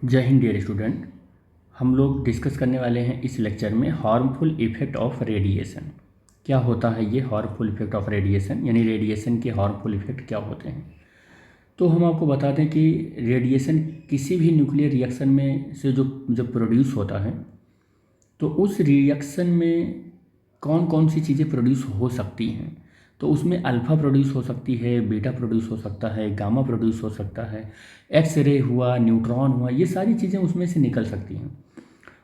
जय Hind dear student. हम लोग डिस्कस करने वाले हैं इस लेक्चर में हार्मफुल इफ़ेक्ट ऑफ रेडिएशन। क्या होता है ये हार्मफुल इफ़ेक्ट ऑफ रेडिएशन, यानी रेडिएशन के हार्मफुल इफ़ेक्ट क्या होते हैं। तो हम आपको बता दें कि रेडिएशन किसी भी न्यूक्लियर रिएक्शन में से जो जब प्रोड्यूस होता है तो उस रिएक्शन में कौन कौन सी चीज़ें प्रोड्यूस हो सकती हैं। तो उसमें अल्फ़ा प्रोड्यूस हो सकती है, बीटा प्रोड्यूस हो सकता है, गामा प्रोड्यूस हो सकता है, एक्स रे हुआ, न्यूट्रॉन हुआ, ये सारी चीज़ें उसमें से निकल सकती हैं।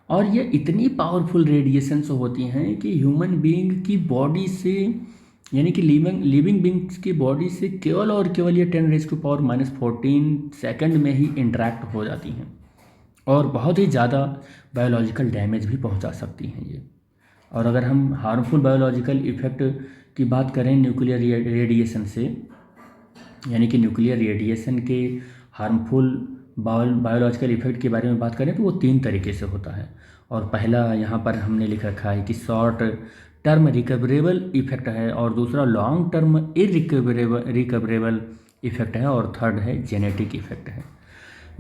और ये इतनी पावरफुल रेडिएशंस होती हैं कि ह्यूमन बीइंग की बॉडी से, यानी कि लिविंग बींग्स की बॉडी से केवल और केवल ये 10⁻⁻14 सेकंड में ही इंटरेक्ट हो जाती हैं और बहुत ही ज़्यादा बायोलॉजिकल डैमेज भी पहुंचा सकती हैं ये। और अगर हम हार्मफुल बायोलॉजिकल इफ़ेक्ट की बात करें न्यूक्लियर रेडिएशन से, यानी कि न्यूक्लियर रेडिएशन के हार्मफुल बायोलॉजिकल इफ़ेक्ट के बारे में बात करें तो वो 3 तरीके से होता है। और पहला यहाँ पर हमने लिख रखा है कि शॉर्ट टर्म रिकवरेबल इफ़ेक्ट है, और दूसरा लॉन्ग टर्म रिकवरेबल इफ़ेक्ट है, और थर्ड है जेनेटिक इफ़ेक्ट है।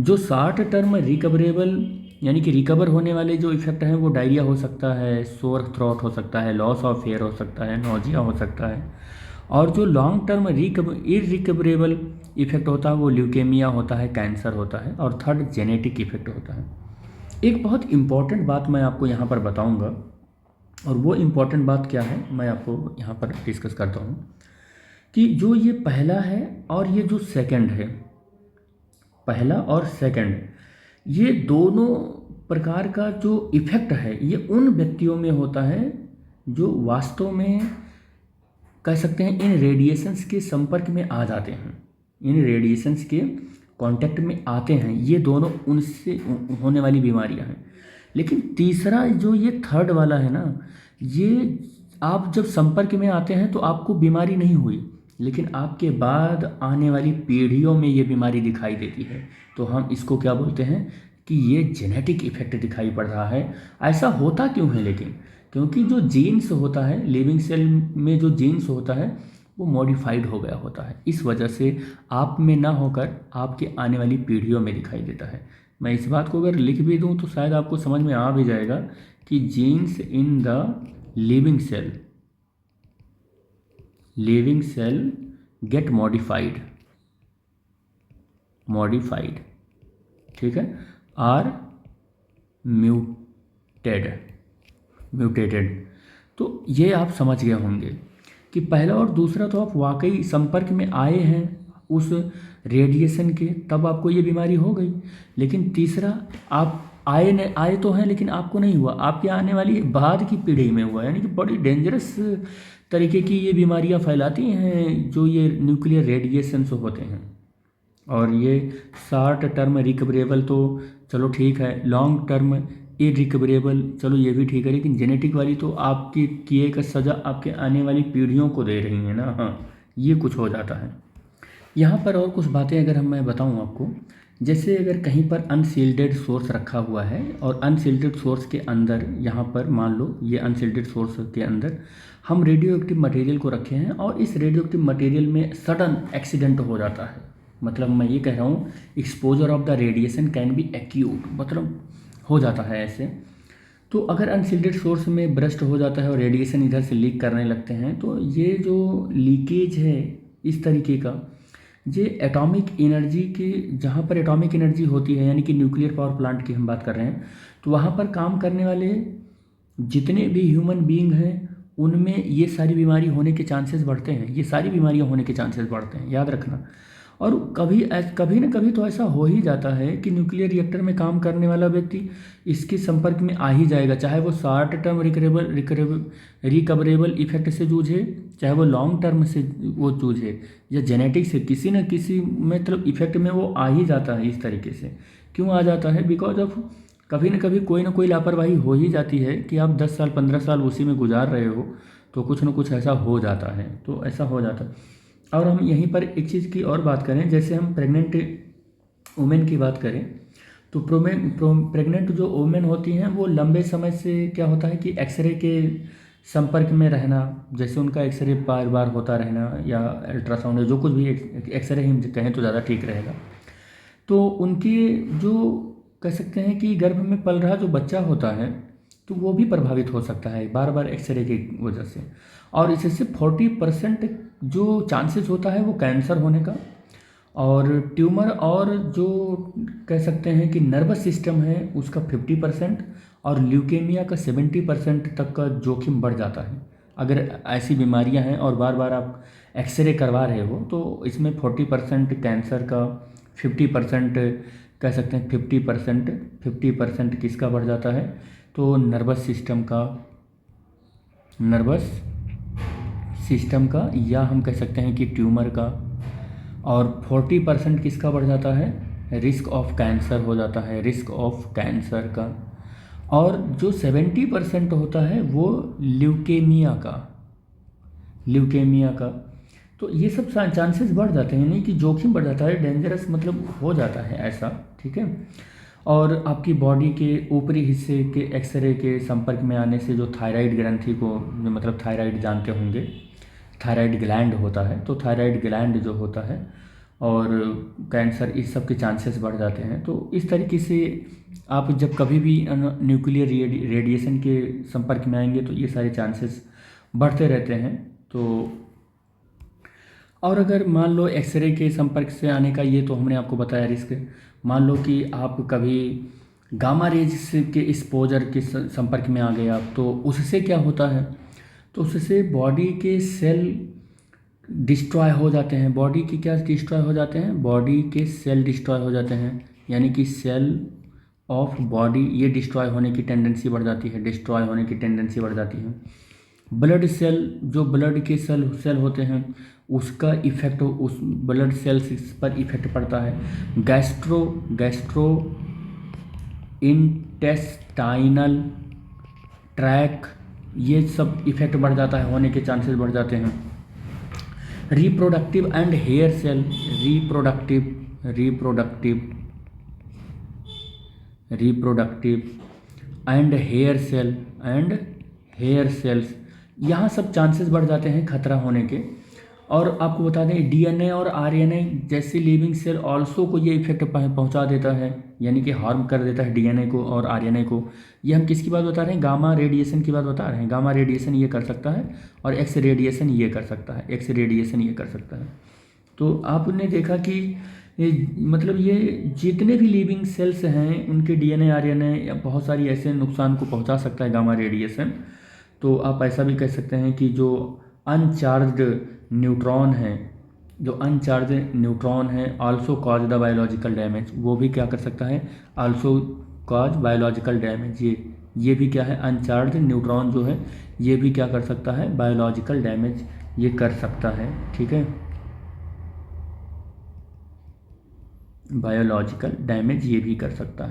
जो शॉर्ट टर्म रिकवरेबल यानी कि रिकवर होने वाले जो इफ़ेक्ट हैं वो डायरिया हो सकता है, सोर थ्रोट हो सकता है, लॉस ऑफ हेयर हो सकता है, नोजिया हो सकता है। और जो लॉन्ग टर्म इरिकवरेबल इफ़ेक्ट होता है वो ल्यूकेमिया होता है, कैंसर होता है, और थर्ड जेनेटिक इफ़ेक्ट होता है। एक बहुत इम्पॉर्टेंट बात मैं आपको यहाँ पर बताऊँगा, और वो इम्पॉर्टेंट बात क्या है मैं आपको यहाँ पर डिस्कस करता हूँ कि जो ये पहला है और ये जो सेकंड है, पहला और सेकंड, ये दोनों प्रकार का जो इफ़ेक्ट है ये उन व्यक्तियों में होता है जो वास्तव में कह सकते हैं इन रेडिएशंस के संपर्क में आ जाते हैं, इन रेडिएशंस के कांटेक्ट में आते हैं। ये दोनों उनसे होने वाली बीमारियां हैं। लेकिन तीसरा जो ये थर्ड वाला है ना, ये आप जब संपर्क में आते हैं तो आपको बीमारी नहीं हुई, लेकिन आपके बाद आने वाली पीढ़ियों में ये बीमारी दिखाई देती है। तो हम इसको क्या बोलते हैं कि ये जेनेटिक इफेक्ट दिखाई पड़ रहा है। ऐसा होता क्यों है? लेकिन क्योंकि जो जीन्स होता है, लिविंग सेल में जो जीन्स होता है वो मॉडिफाइड हो गया होता है, इस वजह से आप में ना होकर आपके आने वाली पीढ़ियों में दिखाई देता है। मैं इस बात को अगर लिख भी दूं तो शायद आपको समझ में आ भी जाएगा कि genes in the living cell get modified, ठीक है, आर म्यूटेटेड। तो ये आप समझ गए होंगे कि पहला और दूसरा तो आप वाकई संपर्क में आए हैं उस रेडिएशन के, तब आपको ये बीमारी हो गई। लेकिन तीसरा, आप आए तो हैं लेकिन आपको नहीं हुआ, आपके आने वाली बाद की पीढ़ी में हुआ। यानी कि बड़ी डेंजरस तरीके की ये बीमारियां फैलाती हैं जो ये न्यूक्लियर रेडिएशन से होते हैं। और ये शॉर्ट टर्म रिकवरेबल तो चलो ठीक है, लॉन्ग टर्म इरिकवरेबल चलो ये भी ठीक है, लेकिन जेनेटिक वाली तो आपकी किए का सज़ा आपके आने वाली पीढ़ियों को दे रही है ना। हाँ, ये कुछ हो जाता है यहाँ पर। और कुछ बातें अगर मैं बताऊँ आपको, जैसे अगर कहीं पर अनसील्डेड सोर्स रखा हुआ है और अनसील्डेड सोर्स के अंदर, यहाँ पर मान लो ये अनसील्डेड सोर्स के अंदर हम रेडियो एक्टिव मटेरियल को रखे हैं और इस रेडियो एक्टिव मटेरियल में सडन एक्सीडेंट हो जाता है, मतलब मैं ये कह रहा हूँ exposure of the radiation can be acute, मतलब हो जाता है ऐसे। तो अगर अनसील्डेड सोर्स में ब्रस्ट हो जाता है और रेडिएशन इधर से लीक करने लगते हैं, तो ये जो लीकेज है इस तरीके का, ये एटॉमिक एनर्जी के, जहाँ पर एटॉमिक एनर्जी होती है यानी कि न्यूक्लियर पावर प्लांट की हम बात कर रहे हैं, तो वहाँ पर काम करने वाले जितने भी ह्यूमन बीइंग हैं उनमें ये सारी बीमारी होने के चांसेस बढ़ते हैं, ये सारी बीमारियाँ होने के चांसेस बढ़ते हैं, याद रखना। और कभी ना कभी तो ऐसा हो ही जाता है कि न्यूक्लियर रिएक्टर में काम करने वाला व्यक्ति इसके संपर्क में आ ही जाएगा, चाहे वो शॉर्ट टर्म रिकवरेबल इफेक्ट से जूझे, चाहे वो लॉन्ग टर्म से वो जूझे, या जेनेटिक से किसी न किसी मतलब इफेक्ट में वो आ ही जाता है। इस तरीके से क्यों आ जाता है? बिकॉज ऑफ कभी ना कोई लापरवाही हो ही जाती है कि आप 10 साल 15 साल उसी में गुजार रहे हो, तो कुछ ना कुछ ऐसा हो जाता है, तो ऐसा हो जाता है। और हम यहीं पर एक चीज़ की और बात करें, जैसे हम प्रेग्नेंट वुमेन की बात करें तो प्रेग्नेंट जो वुमेन होती हैं वो लंबे समय से क्या होता है कि एक्सरे के संपर्क में रहना, जैसे उनका एक्सरे बार बार होता रहना या अल्ट्रासाउंड या जो कुछ भी एक्सरे ही कहें तो ज़्यादा ठीक रहेगा, तो उनकी जो कह सकते हैं कि गर्भ में पल रहा जो बच्चा होता है तो वो भी प्रभावित हो सकता है बार बार एक्सरे की वजह से। और इससे 40% जो चांसेस होता है वो कैंसर होने का, और ट्यूमर, और जो कह सकते हैं कि नर्वस सिस्टम है उसका 50%, और ल्यूकेमिया का 70% तक का जोखिम बढ़ जाता है। अगर ऐसी बीमारियां हैं और बार बार आप एक्सरे करवा रहे हो तो इसमें 40% कैंसर का, 50% कह सकते हैं 50% किसका बढ़ जाता है, तो नर्वस सिस्टम का या हम कह सकते हैं कि ट्यूमर का। और 40% किसका बढ़ जाता है, रिस्क ऑफ कैंसर हो जाता है, रिस्क ऑफ कैंसर का। और जो 70% होता है वो ल्यूकेमिया का। तो ये सब चांसेस बढ़ जाते हैं, यानी कि जोखिम बढ़ जाता है, डेंजरस मतलब हो जाता है ऐसा, ठीक है। और आपकी बॉडी के ऊपरी हिस्से के एक्सरे के संपर्क में आने से जो थायराइड ग्रंथि को, मतलब थायराइड जानते होंगे, थायराइड ग्लैंड होता है, तो थायराइड ग्लैंड जो होता है और कैंसर, इस सब के चांसेस बढ़ जाते हैं। तो इस तरीके से आप जब कभी भी न्यूक्लियर रेडिएशन के संपर्क में आएंगे तो ये सारे चांसेस बढ़ते रहते हैं। तो और अगर मान लो एक्सरे के संपर्क से आने का, ये तो हमने आपको बताया रिस्क। मान लो कि आप कभी गामा रेज के एक्सपोजर के संपर्क में आ गए आप, तो उससे क्या होता है, तो उससे बॉडी के सेल डिस्ट्रॉय हो जाते हैं। बॉडी की क्या डिस्ट्रॉय हो जाते हैं, बॉडी के सेल डिस्ट्रॉय हो जाते हैं, यानी कि सेल ऑफ बॉडी ये डिस्ट्रॉय होने की टेंडेंसी बढ़ जाती है, डिस्ट्रॉय होने की टेंडेंसी बढ़ जाती है। ब्लड सेल, जो ब्लड के सेल होते हैं उसका इफेक्ट, उस ब्लड सेल्स पर इफेक्ट पड़ता है। गैस्ट्रो इंटेस्टाइनल ट्रैक, ये सब इफेक्ट बढ़ जाता है, होने के चांसेस बढ़ जाते हैं। Reproductive and hair cell, reproductive and hair cells, यहाँ सब चांसेस बढ़ जाते हैं खतरा होने के। और आपको बता दें डीएनए और आरएनए जैसे लिविंग सेल ऑल्सो को ये इफेक्ट पहुंचा देता है, यानी कि हार्म कर देता है डीएनए को और आरएनए को। ये हम किसकी बात बता रहे हैं, गामा रेडिएशन की बात बता रहे हैं। गामा रेडिएशन ये कर सकता है और एक्स रेडिएशन ये कर सकता है। तो आपने देखा कि मतलब ये जितने भी लिविंग सेल्स हैं उनके डीएनए आरएनए या बहुत सारी ऐसे नुकसान को पहुंचा सकता है गामा रेडिएशन। तो आप ऐसा भी कह सकते हैं कि जो अनचार्ज्ड न्यूट्रॉन है also cause the biological damage, वो भी क्या कर सकता है, आल्सो कॉज बायोलॉजिकल डैमेज। ये भी क्या है, अनचार्ज्ड न्यूट्रॉन जो है ये भी क्या कर सकता है, बायोलॉजिकल डैमेज ये कर सकता है, ठीक है, बायोलॉजिकल डैमेज ये भी कर सकता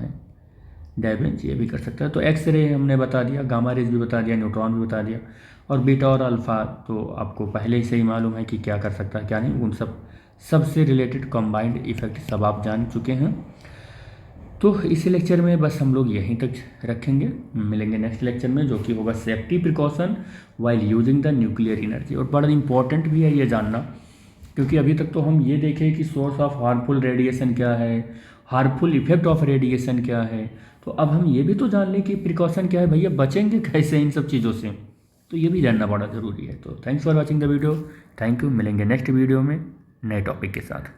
है, तो एक्सरे हमने बता दिया, गामा रेज भी बता दिया, न्यूट्रॉन भी बता दिया, और बीटा और अल्फ़ा तो आपको पहले से ही मालूम है कि क्या कर सकता है क्या नहीं, उन सबसे रिलेटेड कंबाइंड इफेक्ट सब आप जान चुके हैं। तो इस लेक्चर में बस हम लोग यहीं तक रखेंगे, मिलेंगे नेक्स्ट लेक्चर में जो कि होगा safety precaution while using the nuclear energy. और बड़ा इंपॉर्टेंट भी है ये जानना, क्योंकि अभी तक तो हम ये देखें कि सोर्स ऑफ हार्मफुल रेडिएशन क्या है, हार्मफुल इफेक्ट ऑफ रेडिएशन क्या है, तो अब हम ये भी तो जान लें कि प्रिकॉशन क्या है, भैया बचेंगे कैसे इन सब चीज़ों से, तो ये भी जानना बड़ा ज़रूरी है। तो thanks for watching the video, thank you, मिलेंगे नेक्स्ट वीडियो में नए टॉपिक के साथ।